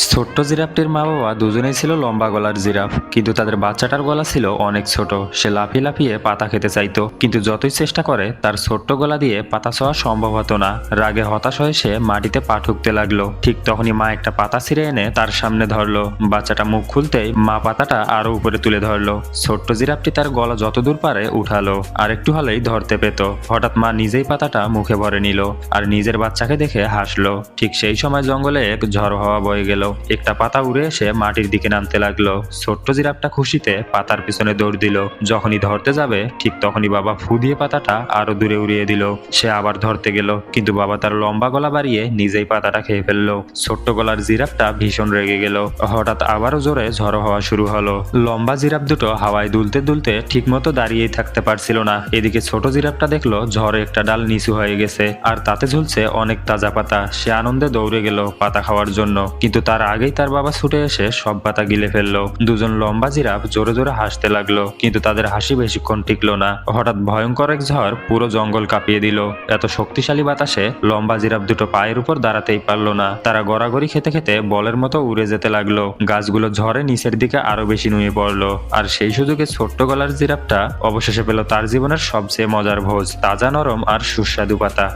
ছোট্ট জিরাফটির মা বাবা দুজনেই ছিল লম্বা গলার জিরাফ, কিন্তু তাদের বাচ্চাটার গলা ছিল অনেক ছোট। সে লাফিয়ে লাফিয়ে পাতা খেতে চাইতো, কিন্তু যতই চেষ্টা করে তার ছোট্ট গলা দিয়ে পাতা ছোঁয়া সম্ভব হতো না। রাগে হতাশ হয়ে সে মাটিতে পা ঠুকতে লাগলো। ঠিক তখনই মা একটা পাতা ছিঁড়ে এনে তার সামনে ধরলো। বাচ্চাটা মুখ খুলতেই মা পাতাটা আরো উপরে তুলে ধরলো। ছোট্ট জিরাফটি তার গলা যতদূর পারে উঠালো, আর একটু হলেই ধরতে পেত। হঠাৎ মা নিজেই পাতাটা মুখে ভরে নিল আর নিজের বাচ্চাকে দেখে হাসলো। ঠিক সেই সময় জঙ্গলে এক ঝড় হাওয়া বয়ে গেল। একটা পাতা উড়ে এসে মাটির দিকে নামতে লাগলো। ছোট্ট জিরাফটা খুশিতে পাতার পিছনে দৌড় দিল। যখনই ধরতে যাবে ঠিক তখনই বাবা ফু দিয়ে পাতাটা আরো দূরে উড়িয়ে দিল। সে আবার ধরতে গেল, কিন্তু বাবা তার লম্বা গলা বাড়িয়ে নিজেই পাতাটা খেয়ে ফেললো। ছোট্ট গলার জিরাফটা ভীষণ রেগে গেল। হঠাৎ আবারও জোরে ঝড় হওয়া শুরু হলো। লম্বা জিরাফ দুটো হাওয়ায় দুলতে দুলতে ঠিকমতো দাঁড়িয়েই থাকতে পারছিল না। এদিকে ছোট জিরাফটা দেখলো ঝড়ে একটা ডাল নিচু হয়ে গেছে আর তাতে ঝুলছে অনেক তাজা পাতা। সে আনন্দে দৌড়ে গেল পাতা খাওয়ার জন্য, কিন্তু তার আগেই তার বাবা ছুটে এসে সব পাতা গিলে ফেললো। দুজন লম্বা জিরাফ জোরে জোরে হাসতে লাগলো, কিন্তু তাদের হাসি বেশিক্ষণ টিকলো না। হঠাৎ ভয়ঙ্কর এক ঝড় পুরো জঙ্গল কাঁপিয়ে দিল। এত শক্তিশালী বাতাসে লম্বা জিরাফ দুটো পায়ের উপর দাঁড়াতেই পারলো না। তারা গড়াগড়ি খেতে খেতে বলের মতো উড়ে যেতে লাগলো। গাছগুলো ঝড়ে নিচের দিকে আরো বেশি নুয়ে পড়লো। আর সেই সুযোগে ছোট্ট গলার জিরাফটা অবশেষে পেল তার জীবনের সবচেয়ে মজার ভোজ, তাজা নরম আর সুস্বাদু পাতা।